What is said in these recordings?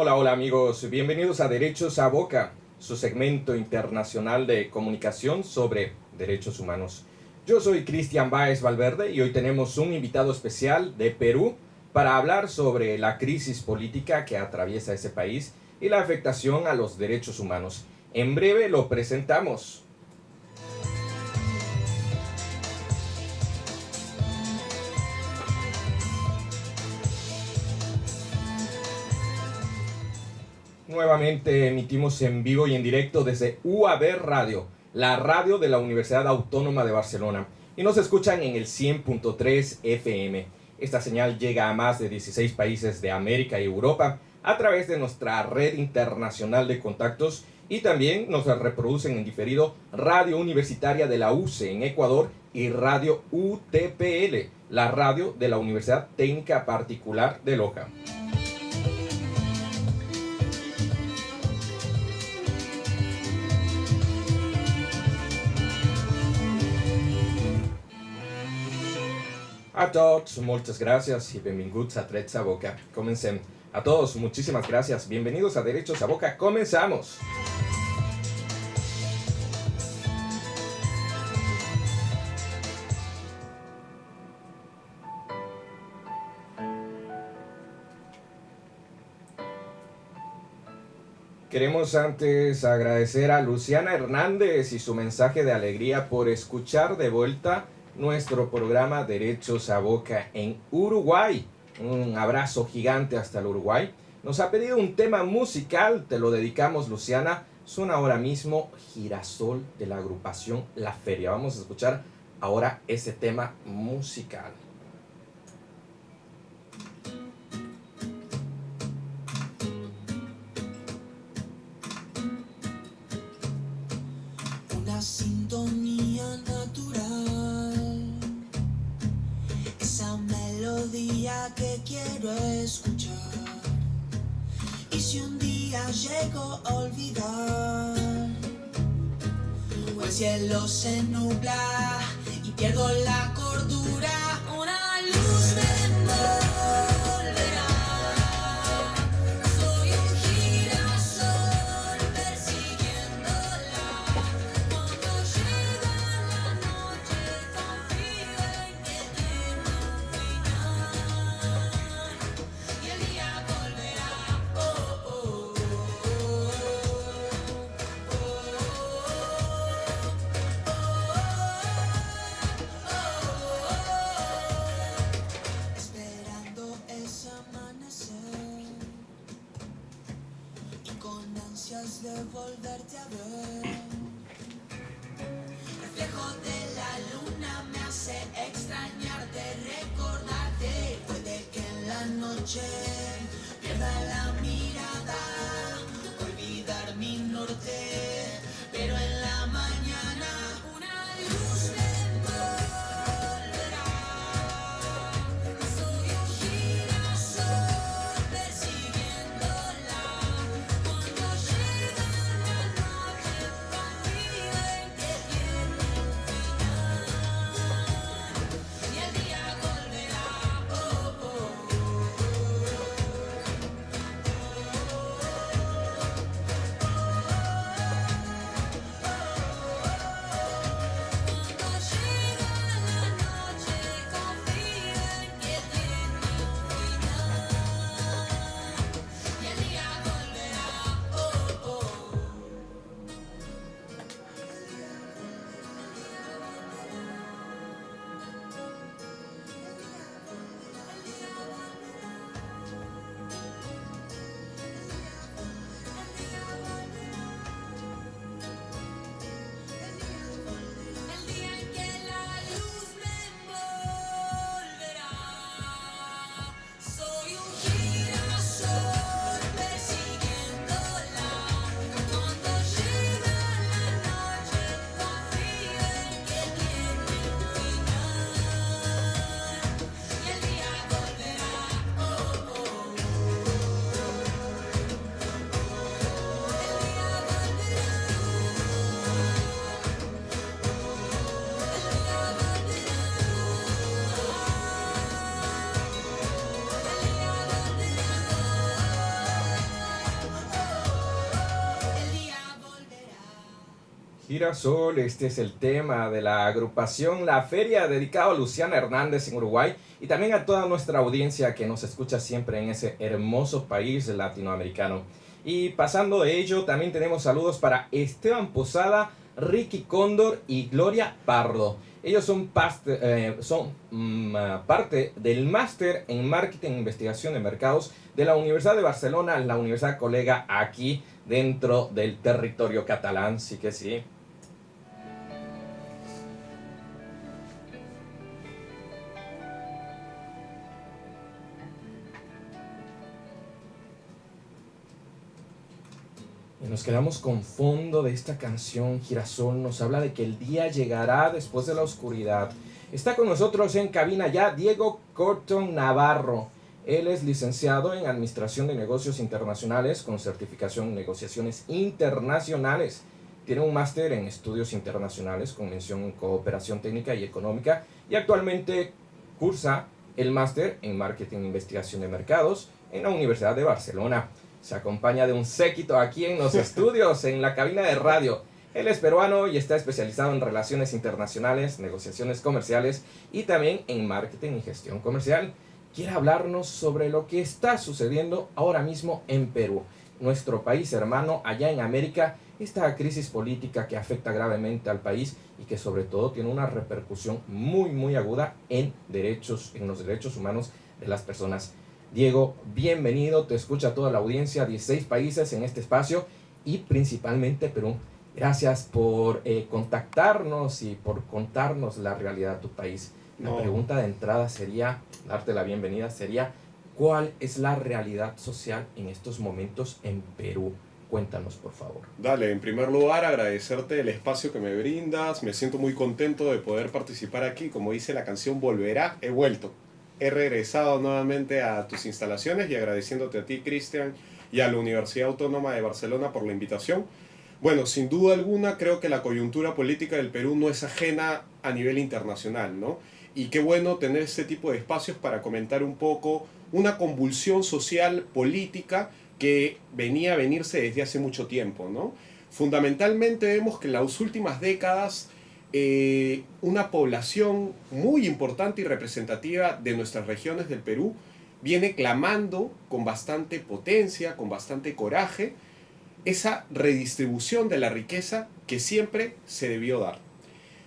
Hola, hola amigos, bienvenidos a Derechos a Boca, su segmento internacional de comunicación sobre derechos humanos. Yo soy Cristian Báez Valverde y hoy tenemos un invitado especial de Perú para hablar sobre la crisis política que atraviesa ese país y la afectación a los derechos humanos. En breve lo presentamos. Nuevamente emitimos en vivo y en directo desde UAB Radio, la radio de la Universidad Autónoma de Barcelona, y nos escuchan en el 100.3 FM. Esta señal llega a más de 16 países de América y Europa a través de nuestra red internacional de contactos, y también nos reproducen en diferido Radio Universitaria de la UCE en Ecuador y Radio UTPL, la radio de la Universidad Técnica Particular de Loja. A tots, moltes gràcies i benvinguts a Drets a Boca. Comencem. A todos, muchísimas gracias. Bienvenidos a Derechos a Boca. Comenzamos. Queremos antes agradecer a Luciana Hernández y su mensaje de alegría por escuchar de vuelta nuestro programa Derechos a Boca en Uruguay. Un abrazo gigante hasta el Uruguay. Nos ha pedido un tema musical, te lo dedicamos, Luciana. Suena ahora mismo Girasol de la agrupación La Feria. Vamos a escuchar ahora ese tema musical. Una sintonía natural, esa melodía que quiero escuchar. Y si un día llego a olvidar, o el cielo se nubla y pierdo la cordura, una luz me envolverá. Soy un girasol persiguiéndola. Cuando llega la noche tan fría y que tiene un final, y el día volverá. Oh, oh, oh, esperando ese amanecer y con ansias de volverte a ver. Reflejo de la luna me hace extrañarte, recordarte. Puede que en la noche pierda la mirada, olvidar mi norte, pero en la mañana una luz me envolverá. Soy un girasol persiguiéndola. Cuando llega la noche tan fría y que tiene un final, y el día volverá. Oh, oh, oh, oh, oh. Girasol, este es el tema de la agrupación La Feria, dedicado a Luciana Hernández en Uruguay y también a toda nuestra audiencia que nos escucha siempre en ese hermoso país latinoamericano. Y pasando de ello, también tenemos saludos para Esteban Posada, Ricky Cóndor y Gloria Pardo. Ellos son parte del máster en Marketing e Investigación de Mercados de la Universidad de Barcelona, la universidad colega aquí dentro del territorio catalán, sí que sí. Y nos quedamos con fondo de esta canción. Girasol nos habla de que el día llegará después de la oscuridad. Está con nosotros en cabina ya Diego Corton Navarro. Él es licenciado en Administración de Negocios Internacionales con certificación en Negociaciones Internacionales. Tiene un máster en Estudios Internacionales con mención en Cooperación Técnica y Económica y actualmente cursa el máster en Marketing e Investigación de Mercados en la Universidad de Barcelona. Se acompaña de un séquito aquí en los estudios, en la cabina de radio. Él es peruano y está especializado en relaciones internacionales, negociaciones comerciales y también en marketing y gestión comercial. Quiere hablarnos sobre lo que está sucediendo ahora mismo en Perú, nuestro país hermano allá en América, esta crisis política que afecta gravemente al país y que sobre todo tiene una repercusión muy aguda en los derechos humanos de las personas. Diego, bienvenido, te escucha toda la audiencia, 16 países en este espacio y principalmente Perú. Gracias por contactarnos y por contarnos la realidad de tu país. La pregunta de entrada sería, darte la bienvenida, sería, ¿cuál es la realidad social en estos momentos en Perú? Cuéntanos, por favor. Dale, en primer lugar agradecerte el espacio que me brindas, me siento muy contento de poder participar aquí, como dice la canción Volverá, he vuelto. He regresado nuevamente a tus instalaciones y agradeciéndote a ti, Cristian, y a la Universidad Autónoma de Barcelona por la invitación. Bueno, sin duda alguna creo que la coyuntura política del Perú no es ajena a nivel internacional, ¿no? Y qué bueno tener este tipo de espacios para comentar un poco una convulsión social política que venía a venirse desde hace mucho tiempo, ¿no? Fundamentalmente vemos que en las últimas décadas una población muy importante y representativa de nuestras regiones del Perú viene clamando con bastante potencia, con bastante coraje, esa redistribución de la riqueza que siempre se debió dar.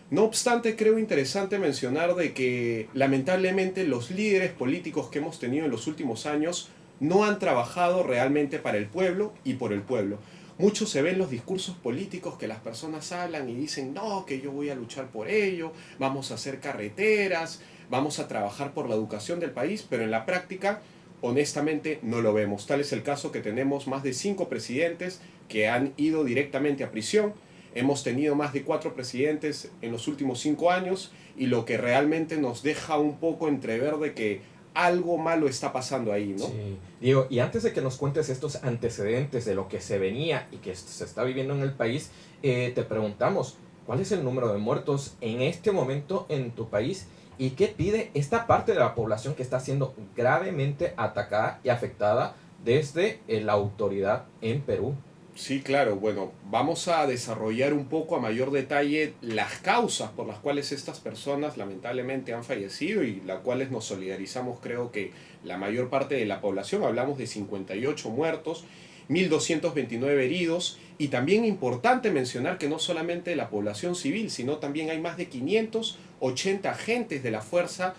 No obstante, creo interesante mencionar de que lamentablemente los líderes políticos que hemos tenido en los últimos años no han trabajado realmente para el pueblo y por el pueblo. Mucho se ve en los discursos políticos que las personas hablan y dicen, no, que yo voy a luchar por ello, vamos a hacer carreteras, vamos a trabajar por la educación del país, pero en la práctica, honestamente, no lo vemos. Tal es el caso que tenemos más de 5 presidentes que han ido directamente a prisión. Hemos tenido más de 4 presidentes en los últimos 5 años y lo que realmente nos deja un poco entrever de que algo malo está pasando ahí, ¿no? Sí. Diego, y antes de que nos cuentes estos antecedentes de lo que se venía y que se está viviendo en el país, te preguntamos, ¿cuál es el número de muertos en este momento en tu país? ¿Y qué pide esta parte de la población que está siendo gravemente atacada y afectada desde la autoridad en Perú? Sí, claro. Bueno, vamos a desarrollar un poco a mayor detalle las causas por las cuales estas personas lamentablemente han fallecido y las cuales nos solidarizamos, creo que la mayor parte de la población. Hablamos de 58 muertos, 1.229 heridos y también importante mencionar que no solamente la población civil, sino también hay más de 580 agentes de la fuerza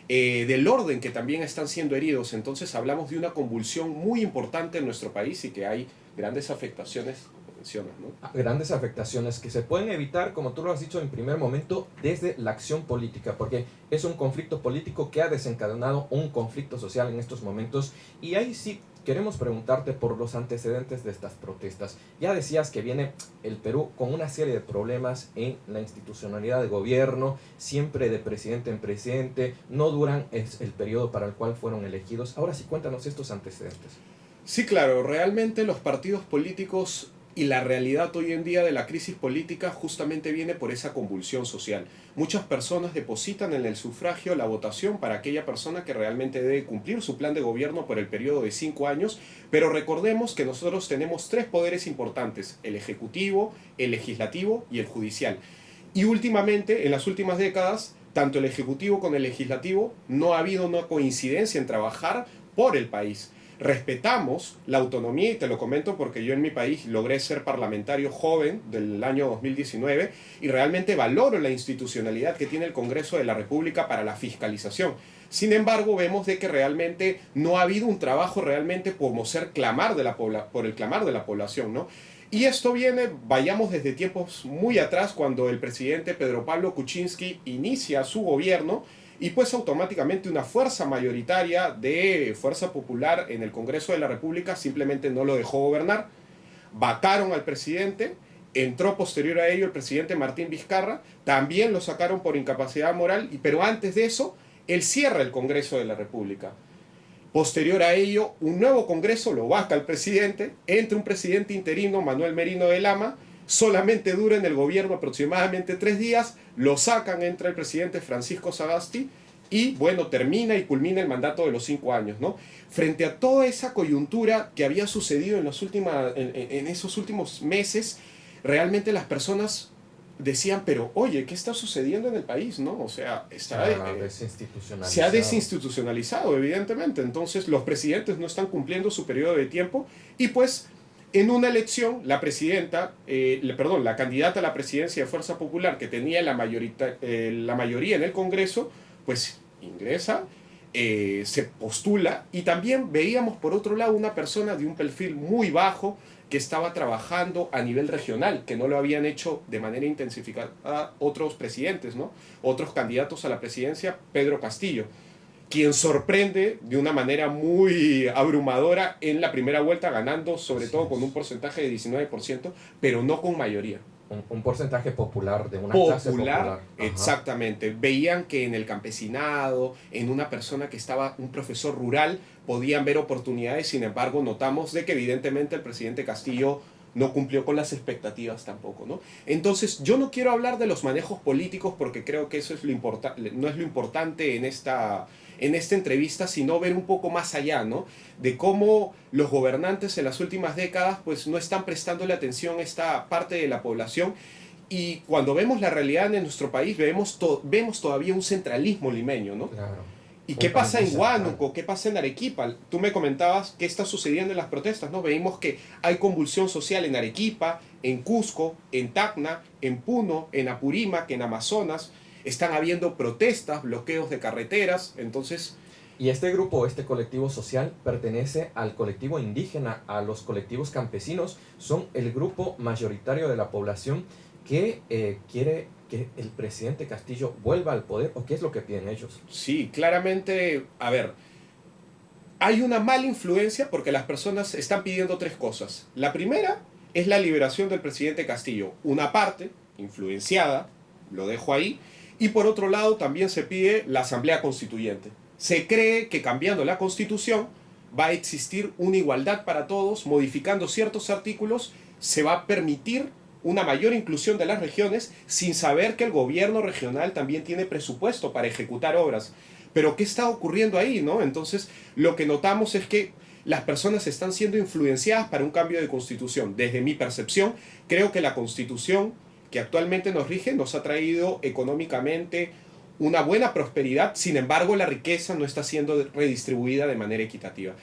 del orden que también están siendo heridos. Entonces hablamos de una convulsión muy importante en nuestro país y que hay grandes afectaciones, como mencionas, ¿no? Grandes afectaciones que se pueden evitar, como tú lo has dicho en primer momento, desde la acción política, porque es un conflicto político que ha desencadenado un conflicto social en estos momentos. Y ahí sí queremos preguntarte por los antecedentes de estas protestas. Ya decías que viene el Perú con una serie de problemas en la institucionalidad de gobierno, siempre de presidente en presidente, no duran el periodo para el cual fueron elegidos. Ahora sí, cuéntanos estos antecedentes. Sí, claro, realmente los partidos políticos Y la realidad hoy en día de la crisis política justamente viene por esa convulsión social. Muchas personas depositan en el sufragio la votación para aquella persona que realmente debe cumplir su plan de gobierno por el periodo de 5 años, pero recordemos que nosotros tenemos 3 poderes importantes: el ejecutivo, el legislativo y el judicial. Y últimamente, en las últimas décadas, tanto el ejecutivo como el legislativo no ha habido una coincidencia en trabajar por el país. Respetamos la autonomía, y te lo comento porque yo en mi país logré ser parlamentario joven del año 2019 y realmente valoro la institucionalidad que tiene el Congreso de la República para la fiscalización. Sin embargo, vemos de que realmente no ha habido un trabajo realmente como ser clamar de por el clamar de la población, ¿no? Y esto viene, vayamos desde tiempos muy atrás, cuando el presidente Pedro Pablo Kuczynski inicia su gobierno y pues automáticamente una fuerza mayoritaria de Fuerza Popular en el Congreso de la República simplemente no lo dejó gobernar. Vacaron al presidente, entró posterior a ello el presidente Martín Vizcarra, también lo sacaron por incapacidad moral, pero antes de eso, él cierra el Congreso de la República. Posterior a ello, un nuevo Congreso lo vaca al presidente, entra un presidente interino, Manuel Merino de Lama, solamente dura en el gobierno aproximadamente 3 días, lo sacan, entra el presidente Francisco Sagasti y bueno, termina y culmina el mandato de los 5 años, ¿no? Frente a toda esa coyuntura que había sucedido en esos últimos meses, realmente las personas decían, pero oye, ¿qué está sucediendo en el país, no? O sea, se ha desinstitucionalizado, evidentemente. Entonces, los presidentes no están cumpliendo su periodo de tiempo y pues en una elección, la candidata a la presidencia de Fuerza Popular, que tenía la mayoría en el Congreso, pues ingresa, se postula, y también veíamos por otro lado una persona de un perfil muy bajo que estaba trabajando a nivel regional, que no lo habían hecho de manera intensificada otros presidentes, ¿no? Otros candidatos a la presidencia, Pedro Castillo, quien sorprende de una manera muy abrumadora en la primera vuelta, ganando sobre todo con un porcentaje de 19%, pero no con mayoría. Un porcentaje popular de una clase popular. Exactamente. Veían que en el campesinado, en una persona que estaba, un profesor rural, podían ver oportunidades. Sin embargo, notamos de que evidentemente el presidente Castillo no cumplió con las expectativas tampoco, ¿no? Entonces, yo no quiero hablar de los manejos políticos porque creo que eso es no es lo importante en esta entrevista, sino ver un poco más allá, ¿no? De cómo los gobernantes en las últimas décadas pues no están prestándole atención a esta parte de la población, y cuando vemos la realidad en nuestro país vemos todavía un centralismo limeño, ¿no? Claro. ¿Y qué pasa en Huánuco? ¿Qué pasa en Arequipa? Tú me comentabas qué está sucediendo en las protestas, ¿no? Veíamos que hay convulsión social en Arequipa, en Cusco, en Tacna, en Puno, en Apurímac, en Amazonas. Están habiendo protestas, bloqueos de carreteras, entonces... Y este grupo, este colectivo social, pertenece al colectivo indígena, a los colectivos campesinos. Son el grupo mayoritario de la población que quiere que el presidente Castillo vuelva al poder, ¿o qué es lo que piden ellos? Sí, claramente, a ver, hay una mala influencia porque las personas están pidiendo 3 cosas. La primera es la liberación del presidente Castillo. Una parte, influenciada, lo dejo ahí, y por otro lado también se pide la Asamblea Constituyente. Se cree que cambiando la Constitución va a existir una igualdad para todos, modificando ciertos artículos, se va a permitir una mayor inclusión de las regiones, sin saber que el gobierno regional también tiene presupuesto para ejecutar obras. Pero ¿qué está ocurriendo ahí, no? Entonces, lo que notamos es que las personas están siendo influenciadas para un cambio de constitución. Desde mi percepción, creo que la constitución que actualmente nos rige nos ha traído económicamente una buena prosperidad, sin embargo la riqueza no está siendo redistribuida de manera equitativa.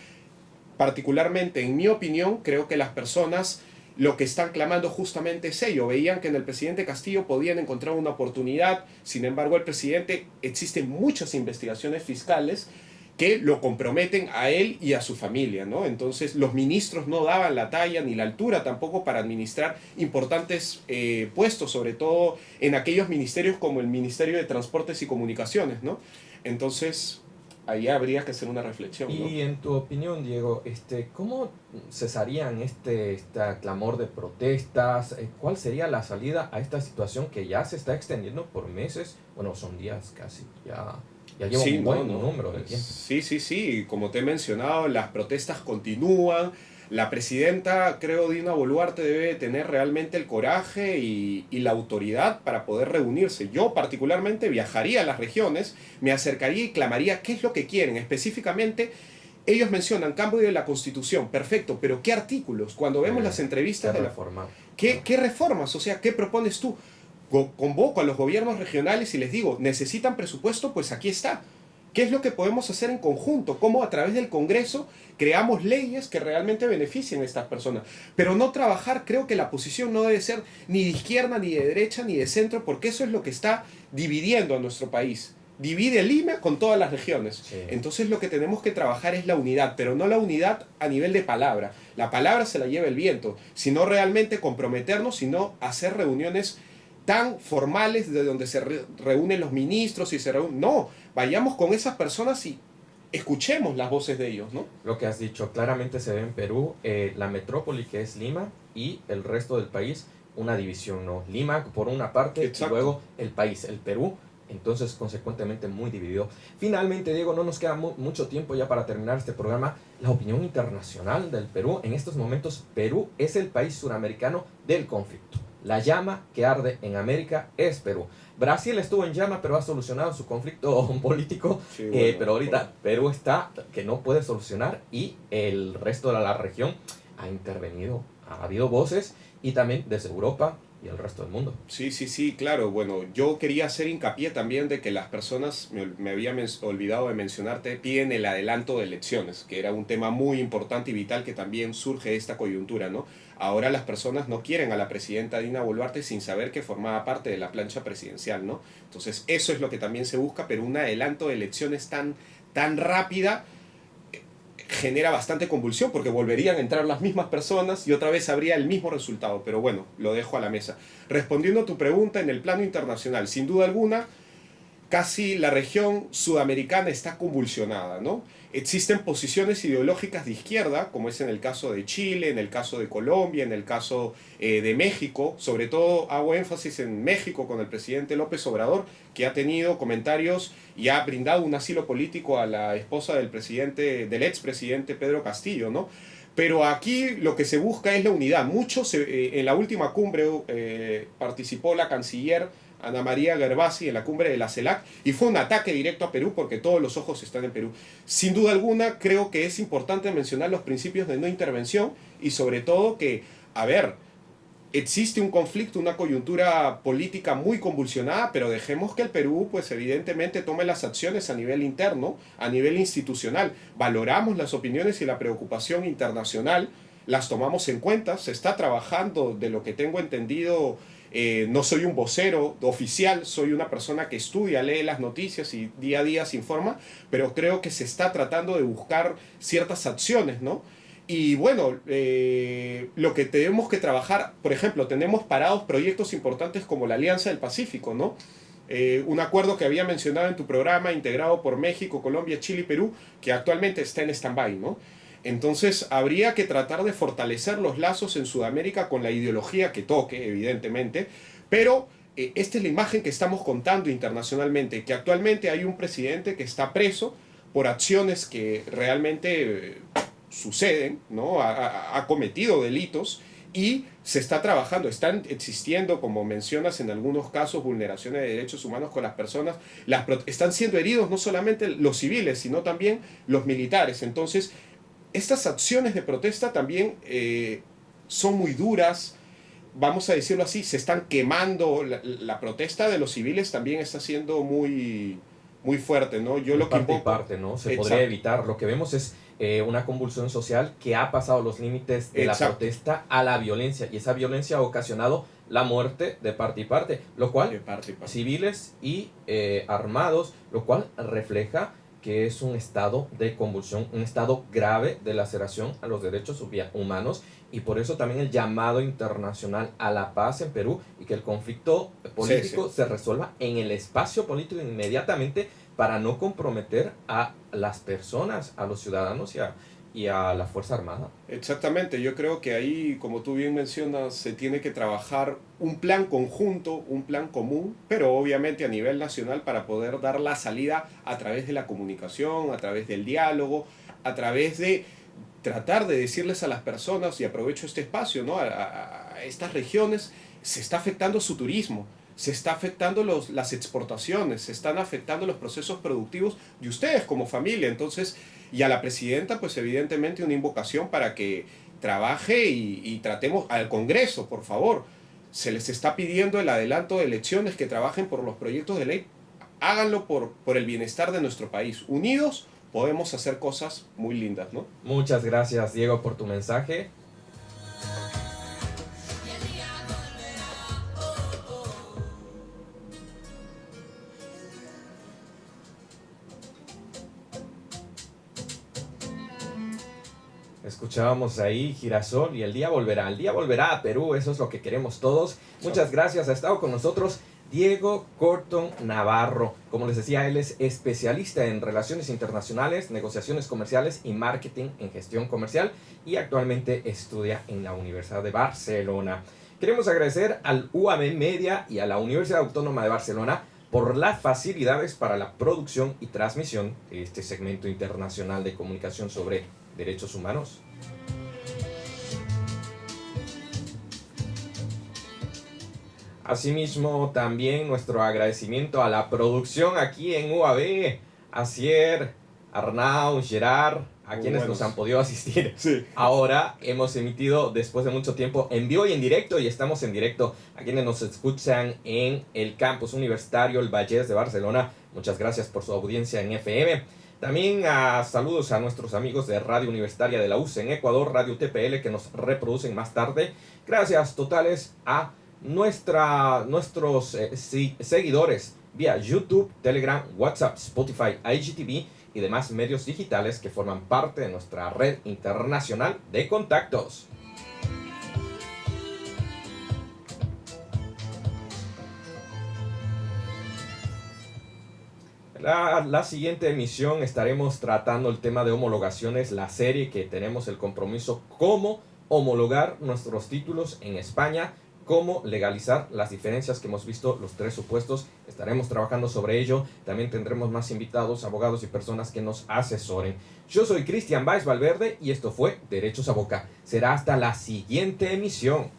Particularmente, en mi opinión, creo que las personas lo que están clamando justamente es ello. Veían que en el presidente Castillo podían encontrar una oportunidad, sin embargo el presidente, existen muchas investigaciones fiscales que lo comprometen a él y a su familia, ¿no? Entonces los ministros no daban la talla ni la altura tampoco para administrar importantes puestos, sobre todo en aquellos ministerios como el Ministerio de Transportes y Comunicaciones, ¿no? Entonces ahí habría que hacer una reflexión, ¿no? Y en tu opinión, Diego, ¿cómo cesarían este clamor de protestas? ¿Cuál sería la salida a esta situación que ya se está extendiendo por meses? Bueno, son días casi, ya lleva un buen número de tiempo. Sí. Como te he mencionado, las protestas continúan. La presidenta, creo, Dina Boluarte debe tener realmente el coraje y la autoridad para poder reunirse. Yo particularmente viajaría a las regiones, me acercaría y clamaría qué es lo que quieren. Específicamente, ellos mencionan cambio de la Constitución, perfecto, pero ¿qué artículos? Cuando vemos las entrevistas de la... Reforma. ¿Qué reformas? O sea, ¿qué propones tú? Convoco a los gobiernos regionales y les digo, ¿necesitan presupuesto? Pues aquí está. ¿Qué es lo que podemos hacer en conjunto? ¿Cómo a través del Congreso creamos leyes que realmente beneficien a estas personas? Pero no trabajar, creo que la posición no debe ser ni de izquierda, ni de derecha, ni de centro, porque eso es lo que está dividiendo a nuestro país. Divide Lima con todas las regiones. Sí. Entonces lo que tenemos que trabajar es la unidad, pero no la unidad a nivel de palabra. La palabra se la lleva el viento, sino realmente comprometernos, sino hacer reuniones tan formales de donde se reúnen los ministros y se reúnen. No, vayamos con esas personas y escuchemos las voces de ellos, ¿no? Lo que has dicho, claramente se ve en Perú, la metrópoli que es Lima y el resto del país, una división, ¿no? Lima por una parte Exacto. y luego el país, el Perú, entonces consecuentemente muy dividido. Finalmente, Diego, no nos queda mucho tiempo ya para terminar este programa. La opinión internacional del Perú, en estos momentos, Perú es el país suramericano del conflicto. La llama que arde en América es Perú. Brasil estuvo en llama, pero ha solucionado su conflicto político. Sí, bueno, Pero ahorita Perú está que no puede solucionar y el resto de la región ha intervenido. Ha habido voces y también desde Europa y el resto del mundo. Sí, claro. Bueno, yo quería hacer hincapié también de que las personas, me había olvidado de mencionarte, piden el adelanto de elecciones, que era un tema muy importante y vital que también surge de esta coyuntura, ¿no? Ahora las personas no quieren a la presidenta Dina Boluarte sin saber que formaba parte de la plancha presidencial, ¿no? Entonces eso es lo que también se busca, pero un adelanto de elecciones tan rápida genera bastante convulsión porque volverían a entrar las mismas personas y otra vez habría el mismo resultado. Pero bueno, lo dejo a la mesa. Respondiendo a tu pregunta, en el plano internacional, sin duda alguna, casi la región sudamericana está convulsionada, ¿no? Existen posiciones ideológicas de izquierda, como es en el caso de Chile, en el caso de Colombia, en el caso de México. Sobre todo hago énfasis en México con el presidente López Obrador, que ha tenido comentarios y ha brindado un asilo político a la esposa del expresidente Pedro Castillo, ¿no? Pero aquí lo que se busca es la unidad. En la última cumbre participó la canciller Ana María Gervasi en la cumbre de la CELAC y fue un ataque directo a Perú porque todos los ojos están en Perú. Sin duda alguna, creo que es importante mencionar los principios de no intervención y sobre todo que, a ver, existe un conflicto, una coyuntura política muy convulsionada, pero dejemos que el Perú, pues evidentemente, tome las acciones a nivel interno, a nivel institucional. Valoramos las opiniones y la preocupación internacional, las tomamos en cuenta, se está trabajando, de lo que tengo entendido. No soy un vocero oficial, soy una persona que estudia, lee las noticias y día a día se informa, pero creo que se está tratando de buscar ciertas acciones, ¿no? Y bueno, lo que tenemos que trabajar, por ejemplo, tenemos parados proyectos importantes como la Alianza del Pacífico, ¿no? Un acuerdo que había mencionado en tu programa, integrado por México, Colombia, Chile y Perú, que actualmente está en stand-by, ¿no? Entonces habría que tratar de fortalecer los lazos en Sudamérica con la ideología que toque, evidentemente, pero esta es la imagen que estamos contando internacionalmente, que actualmente hay un presidente que está preso por acciones que realmente suceden, ¿no? Ha cometido delitos y se está trabajando, están existiendo, como mencionas en algunos casos, vulneraciones de derechos humanos con las personas, están siendo heridos no solamente los civiles, sino también los militares. Entonces, estas acciones de protesta también son muy duras, vamos a decirlo así, se están quemando, la protesta de los civiles también está siendo muy fuerte, ¿no? Yo lo que Parte y invoco... parte, ¿no? Se Exacto. podría evitar. Lo que vemos es una convulsión social que ha pasado los límites de la Exacto. protesta a la violencia, y esa violencia ha ocasionado la muerte de parte y parte, lo cual De parte y parte. civiles y armados, lo cual refleja que es un estado de convulsión, un estado grave de laceración a los derechos humanos, y por eso también el llamado internacional a la paz en Perú y que el conflicto político se resuelva en el espacio político inmediatamente para no comprometer a las personas, a los ciudadanos y a la Fuerza Armada. Exactamente, yo creo que ahí, como tú bien mencionas, se tiene que trabajar un plan conjunto, un plan común, pero obviamente a nivel nacional para poder dar la salida a través de la comunicación, a través del diálogo, a través de tratar de decirles a las personas, y aprovecho este espacio, ¿no? A estas regiones, se está afectando su turismo, se está afectando las exportaciones, se están afectando los procesos productivos de ustedes como familia. Entonces, y a la presidenta, pues evidentemente una invocación para que trabaje y tratemos al Congreso, por favor. Se les está pidiendo el adelanto de elecciones, que trabajen por los proyectos de ley. Háganlo por el bienestar de nuestro país. Unidos podemos hacer cosas muy lindas, ¿no? Muchas gracias, Diego, por tu mensaje. Escuchábamos ahí Girasol y el día volverá a Perú, eso es lo que queremos todos. Muchas gracias, ha estado con nosotros Diego Corton Navarro. Como les decía, él es especialista en relaciones internacionales, negociaciones comerciales y marketing en gestión comercial y actualmente estudia en la Universidad de Barcelona. Queremos agradecer al UAB Media y a la Universidad Autónoma de Barcelona por las facilidades para la producción y transmisión de este segmento internacional de comunicación sobre derechos humanos. Asimismo, también nuestro agradecimiento a la producción aquí en UAB, a Cier, Arnau, Gerard, a Muy quienes buenos. nos han podido asistir. Sí. Ahora hemos emitido después de mucho tiempo en vivo y en directo, y estamos en directo a quienes nos escuchan en el campus universitario El Vallès de Barcelona. Muchas gracias por su audiencia en FM. También saludos a nuestros amigos de Radio Universitaria de la UCE en Ecuador, Radio TPL, que nos reproducen más tarde. Gracias totales a nuestros seguidores vía YouTube, Telegram, WhatsApp, Spotify, IGTV y demás medios digitales que forman parte de nuestra red internacional de contactos. La siguiente emisión estaremos tratando el tema de homologaciones, la serie que tenemos el compromiso, cómo homologar nuestros títulos en España, cómo legalizar las diferencias que hemos visto, los 3 supuestos. Estaremos trabajando sobre ello. También tendremos más invitados, abogados y personas que nos asesoren. Yo soy Cristian Báez Valverde y esto fue Derechos a Boca. Será hasta la siguiente emisión.